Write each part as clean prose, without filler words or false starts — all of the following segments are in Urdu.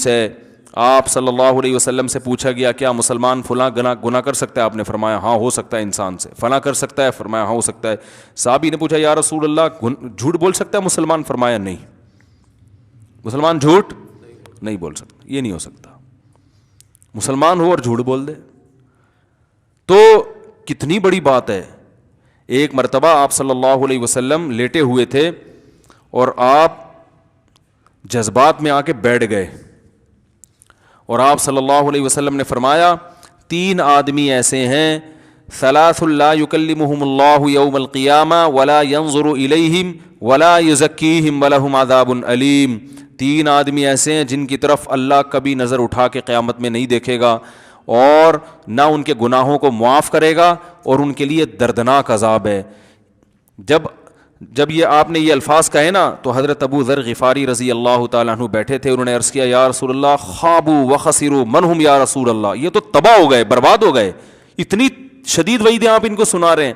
سے آپ صلی اللہ علیہ وسلم سے پوچھا گیا کیا مسلمان فلاں گناہ کر سکتا ہے؟ آپ نے فرمایا ہاں ہو سکتا ہے انسان سے. فلاں کر سکتا ہے؟ فرمایا ہاں ہو سکتا ہے. صحابی نے پوچھا یا رسول اللہ جھوٹ بول سکتا ہے مسلمان؟ فرمایا نہیں، مسلمان جھوٹ نہیں بول سکتا، یہ نہیں ہو سکتا. مسلمان ہو اور جھوٹ بول دے تو کتنی بڑی بات ہے. ایک مرتبہ آپ صلی اللہ علیہ وسلم لیٹے ہوئے تھے اور آپ جذبات میں آ کے بیٹھ گئے اور آپ صلی اللہ علیہ وسلم نے فرمایا 3 آدمی ایسے ہیں ثلاث لا یکلمہم اللہ یوم القیامہ ولا ینظر الیہم ولا یزکیہم ولہم عذاب علیم. 3 آدمی ایسے ہیں جن کی طرف اللہ کبھی نظر اٹھا کے قیامت میں نہیں دیکھے گا اور نہ ان کے گناہوں کو معاف کرے گا اور ان کے لیے دردناک عذاب ہے. جب یہ آپ نے یہ الفاظ کہے نا تو حضرت ابو ذر غفاری رضی اللہ تعالیٰ عنہ بیٹھے تھے. انہوں نے عرض کیا یا رسول اللہ خابوا وخسروا من ہم یا رسول اللہ، یہ تو تباہ ہو گئے، برباد ہو گئے. اتنی شدید وعیدیں آپ ان کو سنا رہے ہیں.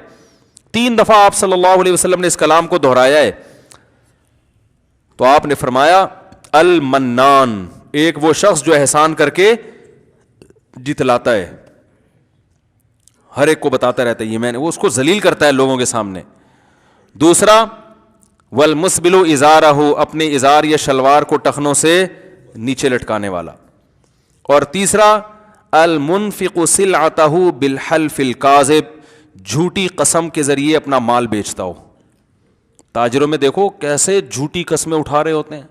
3 دفعہ آپ صلی اللہ علیہ وسلم نے اس کلام کو دہرایا ہے. تو آپ نے فرمایا المنان، ایک وہ شخص جو احسان کر کے جتلاتا ہے، ہر ایک کو بتاتا رہتا ہے یہ میں نے، وہ اس کو ذلیل کرتا ہے لوگوں کے سامنے. دوسرا والمسبل ازارہ، اپنے ازار یا شلوار کو ٹخنوں سے نیچے لٹکانے والا. اور تیسرا المنفق سلعتہ بالحلف الکاذب، جھوٹی قسم کے ذریعے اپنا مال بیچتا ہو. تاجروں میں دیکھو کیسے جھوٹی قسمیں اٹھا رہے ہوتے ہیں.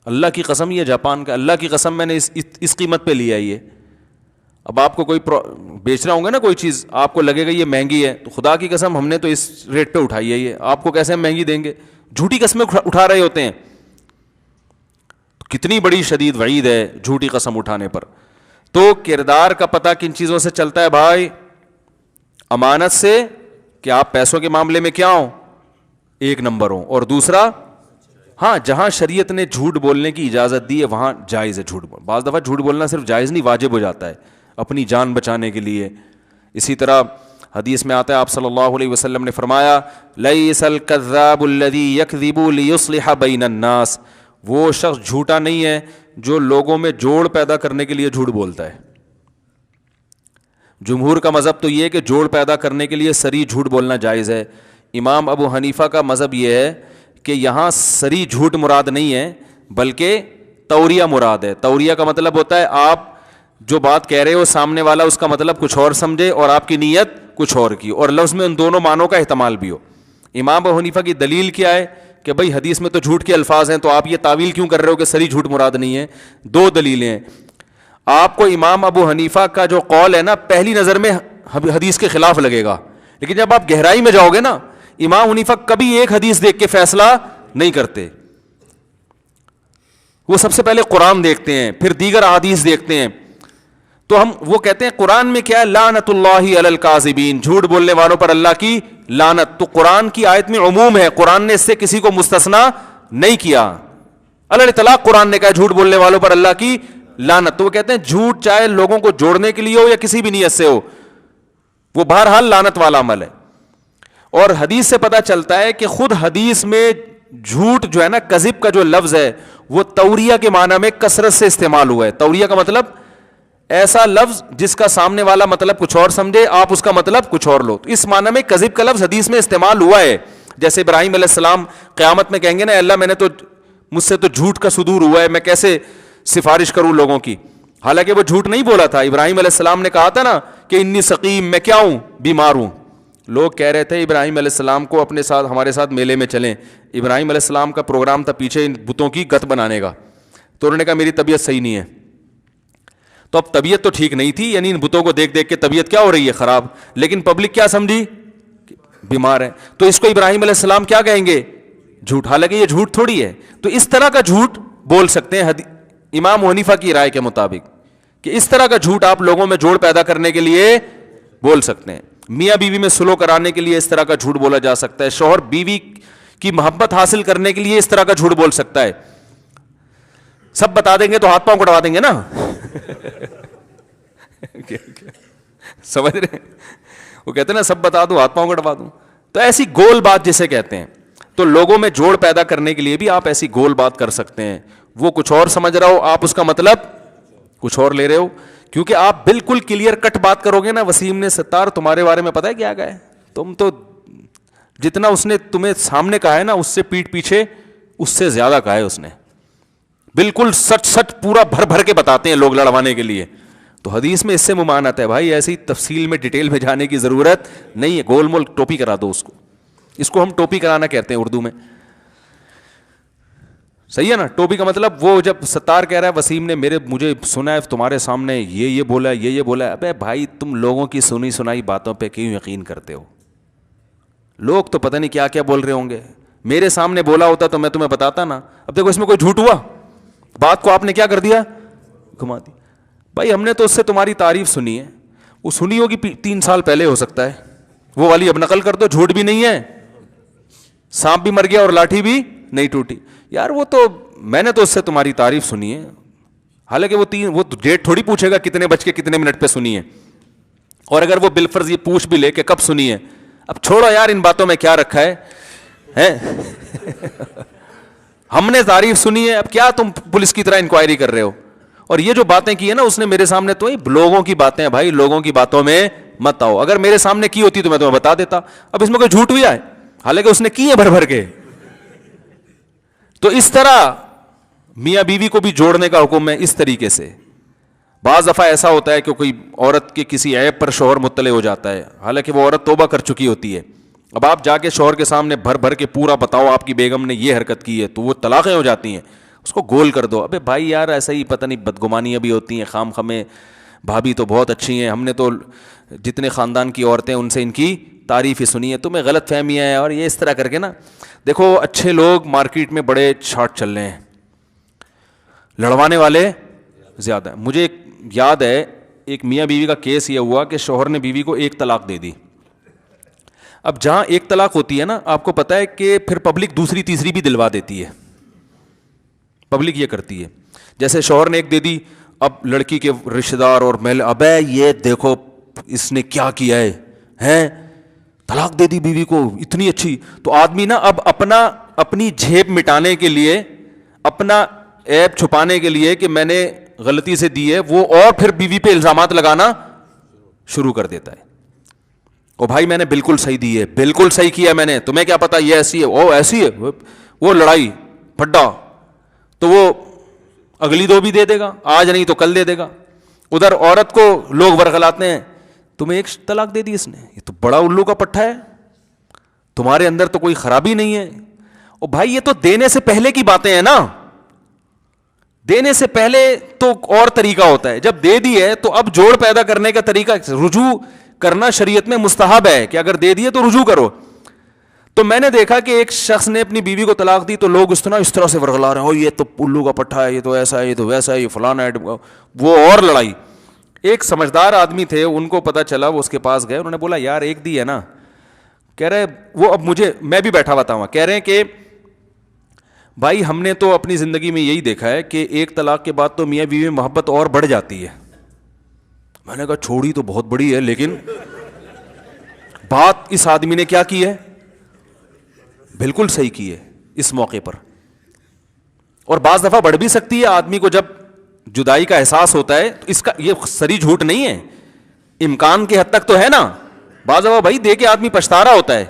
اللہ کی قسم، یہ جاپان کا، اللہ کی قسم میں نے اس قیمت پہ لیا یہ. اب آپ کو کوئی بیچ رہا ہوں گا نا کوئی چیز، آپ کو لگے گا یہ مہنگی ہے، تو خدا کی قسم ہم نے تو اس ریٹ پہ اٹھائی ہے، یہ آپ کو کیسے ہم مہنگی دیں گے؟ جھوٹی قسمیں اٹھا رہے ہوتے ہیں. کتنی بڑی شدید وعید ہے جھوٹی قسم اٹھانے پر. تو کردار کا پتہ کن چیزوں سے چلتا ہے بھائی؟ امانت سے، کہ آپ پیسوں کے معاملے میں کیا ہوں، 1 نمبر ہوں. اور دوسرا ہاں جہاں شریعت نے جھوٹ بولنے کی اجازت دی ہے وہاں جائز ہے جھوٹ بولنا. بعض دفعہ جھوٹ بولنا صرف جائز نہیں واجب ہو جاتا ہے اپنی جان بچانے کے لیے. اسی طرح حدیث میں آتا ہے آپ صلی اللہ علیہ وسلم نے فرمایا لیس الکذاب الذی یکذب لیصلح بین الناس، وہ شخص جھوٹا نہیں ہے جو لوگوں میں جوڑ پیدا کرنے کے لیے جھوٹ بولتا ہے. جمہور کا مذہب تو یہ ہے کہ جوڑ پیدا کرنے کے لیے صریح جھوٹ بولنا جائز ہے. امام ابو حنیفہ کا مذہب یہ ہے کہ یہاں صریح جھوٹ مراد نہیں ہے بلکہ توریہ مراد ہے. توریہ کا مطلب ہوتا ہے آپ جو بات کہہ رہے ہو سامنے والا اس کا مطلب کچھ اور سمجھے اور آپ کی نیت کچھ اور کی، اور لفظ میں ان دونوں معنوں کا احتمال بھی ہو. امام ابو حنیفہ کی دلیل کیا ہے کہ بھئی حدیث میں تو جھوٹ کے الفاظ ہیں تو آپ یہ تعویل کیوں کر رہے ہو کہ صریح جھوٹ مراد نہیں ہے؟ 2 دلیلیں ہیں. آپ کو امام ابو حنیفہ کا جو قول ہے نا پہلی نظر میں حدیث کے خلاف لگے گا، لیکن جب آپ گہرائی میں جاؤ گے نا امام حنیفہ کبھی ایک حدیث دیکھ کے فیصلہ نہیں کرتے. وہ سب سے پہلے قرآن دیکھتے ہیں، پھر دیگر احادیث دیکھتے ہیں. تو وہ کہتے ہیں قرآن میں کیا ہے، لعنت اللہ علی الکاذبین، جھوٹ بولنے والوں پر اللہ کی لعنت. تو قرآن کی آیت میں عموم ہے، قرآن نے اس سے کسی کو مستثنا نہیں کیا. علی الاطلاق قرآن نے کہا جھوٹ بولنے والوں پر اللہ کی لعنت. تو وہ کہتے ہیں جھوٹ چاہے لوگوں کو جوڑنے کے لیے ہو یا کسی بھی نیت سے ہو، وہ بہرحال لعنت والا عمل ہے. اور حدیث سے پتہ چلتا ہے کہ خود حدیث میں جھوٹ جو ہے نا، کذب کا جو لفظ ہے وہ توریہ کے معنی میں کثرت سے استعمال ہوا ہے. توریہ کا مطلب ایسا لفظ جس کا سامنے والا مطلب کچھ اور سمجھے، آپ اس کا مطلب کچھ اور لو. تو اس معنی میں کذب کا لفظ حدیث میں استعمال ہوا ہے. جیسے ابراہیم علیہ السلام قیامت میں کہیں گے نا اللہ میں نے تو، مجھ سے تو جھوٹ کا صدور ہوا ہے، میں کیسے سفارش کروں لوگوں کی. حالانکہ وہ جھوٹ نہیں بولا تھا. ابراہیم علیہ السلام نے کہا تھا نا کہ انی سقیم، میں کیا ہوں، بیمار ہوں. لوگ کہہ رہے تھے ابراہیم علیہ السلام کو اپنے ساتھ، ہمارے ساتھ میلے میں چلیں. ابراہیم علیہ السلام کا پروگرام تھا پیچھے ان بتوں کی گت بنانے کا. تو انہوں نے کہا میری طبیعت صحیح نہیں ہے. تو اب طبیعت تو ٹھیک نہیں تھی، یعنی ان بتوں کو دیکھ دیکھ کے طبیعت کیا ہو رہی ہے، خراب. لیکن پبلک کیا سمجھی، بیمار ہے. تو اس کو ابراہیم علیہ السلام کیا کہیں گے، جھوٹ. حالانکہ یہ جھوٹ تھوڑی ہے. تو اس طرح کا جھوٹ بول سکتے ہیں امام حنیفہ کی رائے کے مطابق، کہ اس طرح کا جھوٹ آپ لوگوں میں جوڑ پیدا کرنے کے لیے بول سکتے ہیں. میاں بیوی میں سلو کرانے کے لیے اس طرح کا جھوٹ بولا جا سکتا ہے. شوہر بیوی کی محبت حاصل کرنے کے لیے اس طرح کا جھوٹ بول سکتا ہے. سب بتا دیں گے تو ہاتھ پاؤں کٹوا دیں گے نا. سمجھ رہے ہیں؟ وہ کہتے ہیں نا سب بتا دو ہاتھ پاؤں کٹوا دوں. تو ایسی گول بات جسے کہتے ہیں، تو لوگوں میں جوڑ پیدا کرنے کے لیے بھی آپ ایسی گول بات کر سکتے ہیں. وہ کچھ اور سمجھ رہا ہو, آپ اس کا مطلب کچھ اور لے رہے ہو. کیونکہ آپ بالکل کلیئر کٹ بات کرو گے نا, وسیم نے ستار تمہارے بارے میں پتہ ہے کیا کہا ہے, تم تو جتنا اس نے تمہیں سامنے کہا ہے نا, اس سے پیٹھ پیچھے اس سے زیادہ کہا ہے اس نے. بالکل سچ سچ پورا بھر بھر کے بتاتے ہیں لوگ لڑوانے کے لیے. تو حدیث میں اس سے ممانعت ہے بھائی, ایسی تفصیل میں ڈیٹیل میں جانے کی ضرورت نہیں ہے. گول مول ٹوپی کرا دو اس کو, اس کو ہم ٹوپی کرانا کہتے ہیں اردو میں, صحیح ہے نا. ٹوپی کا مطلب وہ جب ستار کہہ رہا ہے وسیم نے مجھے سنا ہے تمہارے سامنے یہ بولا ہے, یہ بولا ہے. ابے بھائی تم لوگوں کی سنی سنائی باتوں پہ کیوں یقین کرتے ہو؟ لوگ تو پتہ نہیں کیا کیا بول رہے ہوں گے. میرے سامنے بولا ہوتا تو میں تمہیں بتاتا نا. اب دیکھو اس میں کوئی جھوٹ ہوا, بات کو آپ نے کیا کر دیا, گھما دی. بھائی ہم نے تو اس سے تمہاری تعریف سنی ہے, وہ سنی ہوگی 3 سال پہلے ہو سکتا ہے, وہ والی اب نقل کر دو. جھوٹ بھی نہیں ہے, سانپ بھی مر گیا اور لاٹھی بھی نہیں ٹوٹی. یار وہ تو میں نے تو اس سے تمہاری تعریف سنی ہے, حالانکہ وہ ڈیٹ تھوڑی پوچھے گا کتنے بج کے کتنے منٹ پہ سنی ہے. اور اگر وہ بالفرض یہ پوچھ بھی لے کہ کب سنی ہے, اب چھوڑو یار ان باتوں میں کیا رکھا ہے ہم نے تعریف سنی ہے, اب کیا تم پولیس کی طرح انکوائری کر رہے ہو؟ اور یہ جو باتیں کی ہیں نا اس نے میرے سامنے, تو لوگوں کی باتیں ہیں بھائی, لوگوں کی باتوں میں مت آؤ. اگر میرے سامنے کی ہوتی تو میں تمہیں بتا دیتا. اب اس میں کوئی جھوٹ بھی آئے, حالانکہ اس نے کی ہے بھر بھر کے. تو اس طرح میاں بیوی کو بھی جوڑنے کا حکم ہے اس طریقے سے. بعض دفعہ ایسا ہوتا ہے کہ کوئی عورت کے کسی عیب پر شوہر مطلع ہو جاتا ہے, حالانکہ وہ عورت توبہ کر چکی ہوتی ہے. اب آپ جا کے شوہر کے سامنے بھر بھر کے پورا بتاؤ آپ کی بیگم نے یہ حرکت کی ہے, تو وہ طلاقیں ہو جاتی ہیں. اس کو گول کر دو. ابے بھائی یار ایسا ہی پتہ نہیں بدگمانیاں بھی ہوتی ہیں خام خمیں, بھابھی تو بہت اچھی ہیں, ہم نے تو جتنے خاندان کی عورتیں ان سے ان کی تعریف ہی سنی ہے, تمہیں غلط فہمیاں ہیں. اور یہ اس طرح کر کے نا, دیکھو اچھے لوگ مارکیٹ میں بڑے چھاٹ چل رہے ہیں, لڑوانے والے زیادہ ہیں. مجھے یاد ہے ایک میاں بیوی کا کیس یہ ہوا کہ شوہر نے بیوی کو 1 طلاق دے دی. اب جہاں 1 طلاق ہوتی ہے نا, آپ کو پتہ ہے کہ پھر پبلک دوسری تیسری بھی دلوا دیتی ہے. پبلک یہ کرتی ہے, جیسے شوہر نے 1 دے دی, اب لڑکی کے رشتہ دار اور محل, ابے یہ دیکھو اس نے کیا کیا ہے, طلاق دے دی بیوی کو اتنی اچھی. تو آدمی نا اب اپنی جھیب مٹانے کے لیے, اپنا عیب چھپانے کے لیے کہ میں نے غلطی سے دی ہے, وہ اور پھر بیوی پہ الزامات لگانا شروع کر دیتا ہے. او بھائی میں نے بالکل صحیح دی ہے, بالکل صحیح کیا میں نے, تمہیں کیا پتا یہ ایسی ہے, وہ ایسی ہے. وہ لڑائی پھڈا, تو وہ اگلی 2 بھی دے دے گا, آج نہیں تو کل دے دے گا. ادھر عورت کو لوگ ورغلاتے ہیں, تمہیں 1 طلاق دے دی اس نے, یہ تو بڑا الو کا پٹھا ہے, تمہارے اندر تو کوئی خرابی نہیں ہے. او بھائی یہ تو دینے سے پہلے کی باتیں ہیں نا, دینے سے پہلے تو اور طریقہ ہوتا ہے, جب دے دی ہے تو اب جوڑ پیدا کرنے کا طریقہ, رجوع کرنا شریعت میں مستحب ہے کہ اگر دے دیے تو رجوع کرو. تو میں نے دیکھا کہ ایک شخص نے اپنی بیوی کو طلاق دی, تو لوگ اس طرح سے ورغلا رہے ہیں, یہ تو الو کا پٹھا ہے, یہ تو ایسا ہے, یہ تو ویسا ہے, یہ فلانا ہے, وہ اور لڑائی. ایک سمجھدار آدمی تھے, ان کو پتا چلا, وہ اس کے پاس گئے, انہوں نے بولا یار 1 دی ہے نا, کہہ رہے وہ, اب میں بھی بیٹھا ہوا تھا وہاں, کہہ رہے ہیں کہ بھائی ہم نے تو اپنی زندگی میں یہی دیکھا ہے کہ 1 طلاق کے بعد تو میاں بیوی میں محبت اور بڑھ جاتی ہے. میں نے کہا چھوڑی تو بہت بڑی ہے, لیکن بات اس آدمی نے کیا کی ہے, بالکل صحیح کی ہے اس موقع پر. اور بعض دفعہ بڑھ بھی سکتی ہے, آدمی کو جب جدائی کا احساس ہوتا ہے, تو اس کا یہ سری جھوٹ نہیں ہے, امکان کے حد تک تو ہے نا. بعض دفعہ بھائی دے کے آدمی پچھتا رہا ہوتا ہے,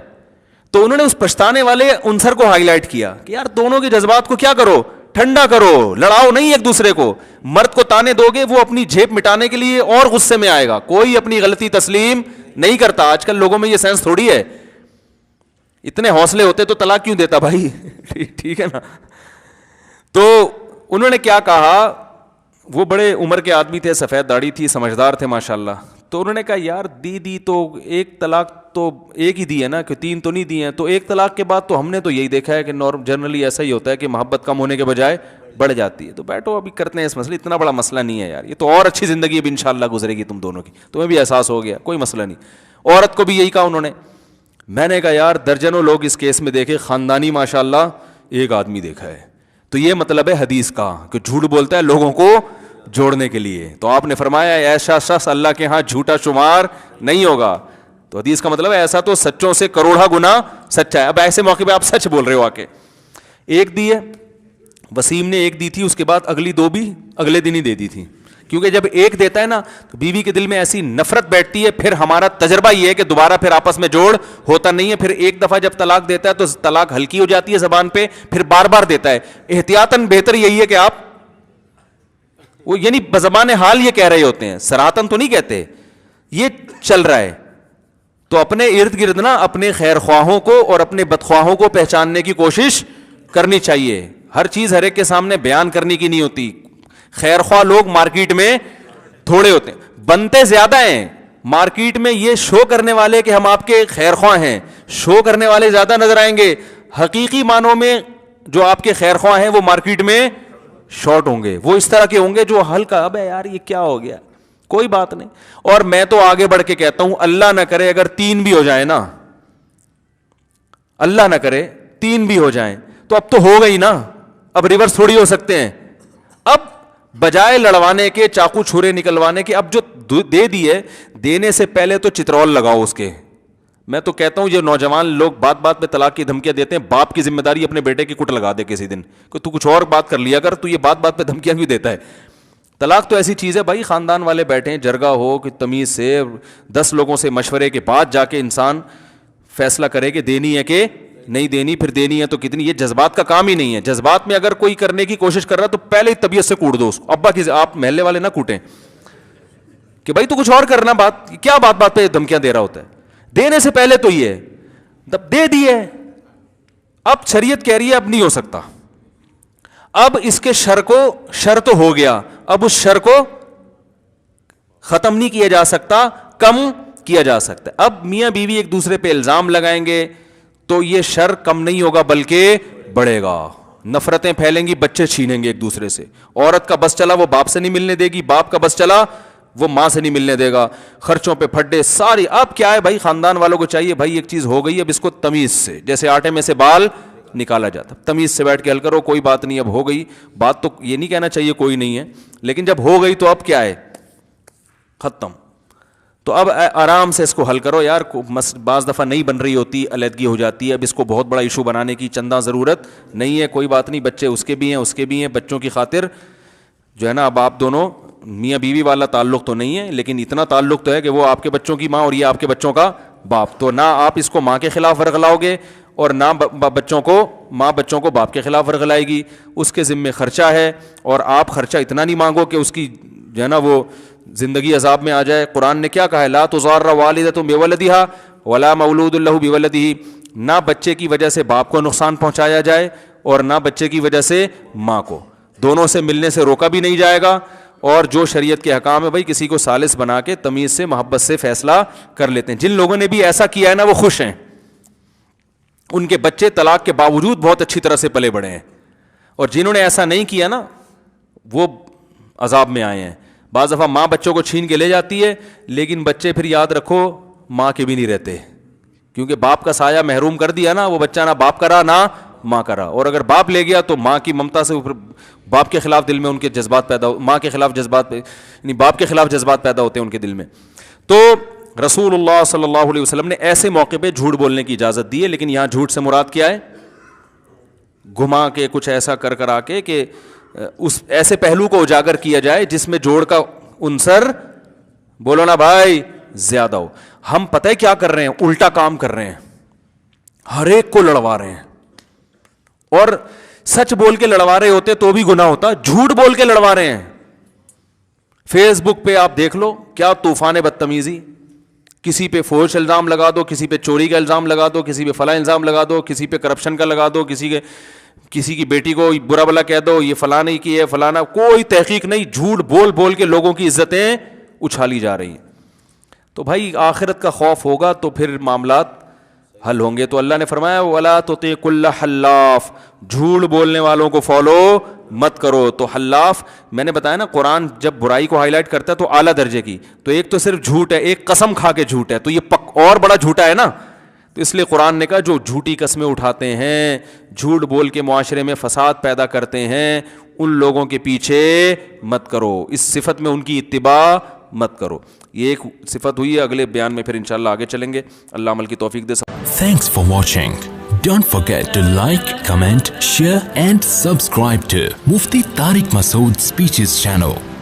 تو انہوں نے اس پچھتانے والے عنصر کو ہائی لائٹ کیا کہ یار دونوں کے جذبات کو کیا کرو, ٹھنڈا کرو, لڑاؤ نہیں ایک دوسرے کو. مرد کو تانے دو گے, وہ اپنی جھیپ مٹانے کے لیے اور غصے میں آئے گا, کوئی اپنی غلطی تسلیم نہیں کرتا. آج کل لوگوں میں یہ سینس تھوڑی ہے, اتنے حوصلے ہوتے تو طلاق کیوں دیتا بھائی ٹھیک ہے نا. تو انہوں نے کیا کہا, وہ بڑے عمر کے آدمی تھے, سفید داڑھی تھی, سمجھدار تھے ماشاءاللہ. تو انہوں نے کہا یار دی تو 1 طلاق تو 1 ہی دی ہے نا, کہ 3 تو نہیں دی ہیں. تو 1 طلاق کے بعد تو ہم نے تو یہی دیکھا ہے کہ جنرلی ایسا ہی ہوتا ہے کہ محبت کم ہونے کے بجائے بڑھ جاتی ہے. تو بیٹھو ابھی کرتے ہیں اس مسئلے, اتنا بڑا مسئلہ نہیں ہے یار, یہ تو اور اچھی زندگی اب انشاءاللہ گزرے گی تم دونوں کی, تمہیں بھی احساس ہو گیا, کوئی مسئلہ نہیں. عورت کو بھی یہی کہا انہوں نے. میں نے کہا یار درجنوں لوگ اس کیس میں دیکھے, خاندانی ماشاءاللہ 1 آدمی دیکھا ہے. تو یہ مطلب ہے حدیث کا کہ جھوٹ بولتا ہے لوگوں کو جوڑنے کے لیے. تو آپ نے فرمایا ایسا شخص اللہ کے ہاں جھوٹا شمار نہیں ہوگا. تو حدیث کا مطلب ہے ایسا تو سچوں سے کروڑا گنا سچا ہے. اب ایسے موقع پہ آپ سچ بول رہے ہو آ کے, 1 دی ہے, وسیم نے ایک دی تھی, اس کے بعد اگلی 2 بھی اگلے دن ہی دے دی تھی, کیونکہ جب ایک دیتا ہے نا تو بیوی کے دل میں ایسی نفرت بیٹھتی ہے. پھر ہمارا تجربہ یہ ہے کہ دوبارہ پھر آپس میں جوڑ ہوتا نہیں ہے. پھر ایک دفعہ جب طلاق دیتا ہے تو طلاق ہلکی ہو جاتی ہے زبان پہ, پھر بار بار دیتا ہے. احتیاطاً بہتر یہی ہے کہ آپ وہ یعنی بزبان حال یہ کہہ رہے ہوتے ہیں, سراہتاً تو نہیں کہتے, یہ چل رہا ہے. تو اپنے ارد گرد نا اپنے خیر خواہوں کو اور اپنے بدخواہوں کو پہچاننے کی کوشش کرنی چاہیے. ہر چیز ہر ایک کے سامنے بیان کرنے کی نہیں ہوتی. خیر خواہ لوگ مارکیٹ میں تھوڑے ہوتے ہیں, بنتے زیادہ ہیں. مارکیٹ میں یہ شو کرنے والے کہ ہم آپ کے خیر خواہ ہیں, شو کرنے والے زیادہ نظر آئیں گے. حقیقی معنوں میں جو آپ کے خیر خواہ ہیں وہ مارکیٹ میں شارٹ ہوں گے. وہ اس طرح کے ہوں گے جو ہلکا, ابے یار یہ کیا ہو گیا, کوئی بات نہیں. اور میں تو آگے بڑھ کے کہتا ہوں, اللہ نہ کرے اگر 3 بھی ہو جائیں نا, اللہ نہ کرے 3 بھی ہو جائیں تو اب تو ہو گئی نا, اب ریورس تھوڑی ہو سکتے ہیں. اب بجائے لڑوانے کے, چاقو چھرے نکلوانے کے, اب جو دے دیے, دینے سے پہلے تو چترول لگاؤ اس کے. میں تو کہتا ہوں یہ نوجوان لوگ بات بات پہ طلاق کی دھمکیاں دیتے ہیں, باپ کی ذمہ داری اپنے بیٹے کی کٹ لگا دے کسی دن کہ تو کچھ اور بات کر لیا کر, تو یہ بات بات پہ دھمکیاں کیوں دیتا ہے. طلاق تو ایسی چیز ہے بھائی, خاندان والے بیٹھے ہیں, جرگہ ہو کہ تمیز سے 10 لوگوں سے مشورے کے بعد جا کے انسان فیصلہ کرے کہ دینی ہے کہ نہیں دینی, پھر دینی ہے تو کتنی. یہ جذبات کا کام ہی نہیں ہے. جذبات میں اگر کوئی کرنے کی کوشش کر رہا ہے تو پہلے ہی طبیعت سے کوٹ دو اس کو. ابا کی آپ محلے والے نہ کوٹیں کہ بھائی تو کچھ اور کرنا, بات کیا بات بات پہ دھمکیاں دے رہا ہوتا ہے. دینے سے پہلے تو یہ دے دیے, اب شریعت کہہ رہی ہے اب نہیں ہو سکتا, اب اس کے شر تو ہو گیا, اب اس شر کو ختم نہیں کیا جا سکتا, کم کیا جا سکتا. اب میاں بیوی ایک دوسرے پہ الزام لگائیں گے تو یہ شر کم نہیں ہوگا بلکہ بڑھے گا. نفرتیں پھیلیں گی, بچے چھینیں گے ایک دوسرے سے. عورت کا بس چلا وہ باپ سے نہیں ملنے دے گی, باپ کا بس چلا وہ ماں سے نہیں ملنے دے گا. خرچوں پہ پھڈے ساری. اب کیا ہے بھائی, خاندان والوں کو چاہیے بھائی ایک چیز ہو گئی, اب اس کو تمیز سے, جیسے آٹے میں سے بال نکالا جاتا, تمیز سے بیٹھ کے حل کرو, کوئی بات نہیں اب ہو گئی. بات تو یہ نہیں کہنا چاہیے کوئی نہیں ہے, لیکن جب ہو گئی تو اب کیا ہے, ختم. تو اب آرام سے اس کو حل کرو یار. بعض دفعہ نہیں بن رہی ہوتی, علیحدگی ہو جاتی ہے, اب اس کو بہت بڑا ایشو بنانے کی چندہ ضرورت نہیں ہے. کوئی بات نہیں, بچے اس کے بھی ہیں, اس کے بھی ہیں. بچوں کی خاطر جو ہے نا, اب آپ دونوں میاں بیوی والا تعلق تو نہیں ہے, لیکن اتنا تعلق تو ہے کہ وہ آپ کے بچوں کی ماں اور یہ آپ کے بچوں کا باپ. تو نہ آپ اس کو ماں کے خلاف ورغلاؤ گے اور نہ ماں بچوں کو باپ کے خلاف ورغلائے گی. اس کے ذمے خرچہ ہے, اور آپ خرچہ اتنا نہیں مانگو کہ اس کی جو ہے نا وہ زندگی عذاب میں آ جائے. قرآن نے کیا کہا ہے, لا تضار والدۃ بولدہا ولا مولود لہ بولدہ. نہ بچے کی وجہ سے باپ کو نقصان پہنچایا جائے اور نہ بچے کی وجہ سے ماں کو. دونوں سے ملنے سے روکا بھی نہیں جائے گا. اور جو شریعت کے احکام ہے بھائی, کسی کو ثالث بنا کے تمیز سے محبت سے فیصلہ کر لیتے ہیں. جن لوگوں نے بھی ایسا کیا ہے نا وہ خوش ہیں, ان کے بچے طلاق کے باوجود بہت اچھی طرح سے پلے بڑھے ہیں. اور جنہوں نے ایسا نہیں کیا نا وہ عذاب میں آئے ہیں. بعض دفعہ ماں بچوں کو چھین کے لے جاتی ہے, لیکن بچے پھر یاد رکھو ماں کے بھی نہیں رہتے, کیونکہ باپ کا سایہ محروم کر دیا نا, وہ بچہ نہ باپ کا رہا نہ ماں کا رہا. اور اگر باپ لے گیا تو ماں کی ممتا سے باپ کے خلاف دل میں ان کے جذبات پیدا ماں کے خلاف جذبات یعنی باپ کے خلاف جذبات پیدا ہوتے ہیں ان کے دل میں. تو رسول اللہ صلی اللہ علیہ وسلم نے ایسے موقع پہ جھوٹ بولنے کی اجازت دی ہے, لیکن یہاں جھوٹ سے مراد کیا ہے, گھما کے کچھ ایسا کر آ کے کہ اس ایسے پہلو کو اجاگر کیا جائے جس میں جوڑ کا عنصر, بولو نا بھائی, زیادہ ہو. ہم پتہ ہے کیا کر رہے ہیں, الٹا کام کر رہے ہیں, ہر ایک کو لڑوا رہے ہیں. اور سچ بول کے لڑوا رہے ہوتے تو بھی گناہ ہوتا, جھوٹ بول کے لڑوا رہے ہیں. فیس بک پہ آپ دیکھ لو کیا طوفان بدتمیزی, کسی پہ فحش الزام لگا دو, کسی پہ چوری کا الزام لگا دو, کسی پہ فلاں الزام لگا دو, کسی پہ کرپشن کا لگا دو, کسی کی بیٹی کو برا بلا کہہ دو, یہ فلاں نہیں کی ہے فلانا, کوئی تحقیق نہیں, جھوٹ بول بول کے لوگوں کی عزتیں اچھالی جا رہی ہیں. تو بھائی آخرت کا خوف ہوگا تو پھر معاملات حل ہوں گے. تو اللہ نے فرمایا وَلَا تُطِعْ كُلَّ حَلَّافٍ, جھوٹ بولنے والوں کو فالو مت کرو. تو حلاف میں نے بتایا نا, قرآن جب برائی کو ہائی لائٹ کرتا ہے تو اعلیٰ درجے کی, تو ایک تو صرف جھوٹ ہے, ایک قسم کھا کے جھوٹ ہے, تو یہ اور بڑا جھوٹا ہے نا. تو اس لیے قرآن نے کہا جو جھوٹی قسمیں اٹھاتے ہیں, جھوٹ بول کے معاشرے میں فساد پیدا کرتے ہیں, ان لوگوں کے پیچھے مت کرو, اس صفت میں ان کی اتباع مت کرو. یہ ایک صفت ہوئی ہے, اگلے بیان میں پھر انشاءاللہ آگے چلیں گے. اللہ عمل کی توفیق دے. Thanks for watching. Don't forget to like, comment, share and subscribe to Mufti Tariq Masood Speeches channel.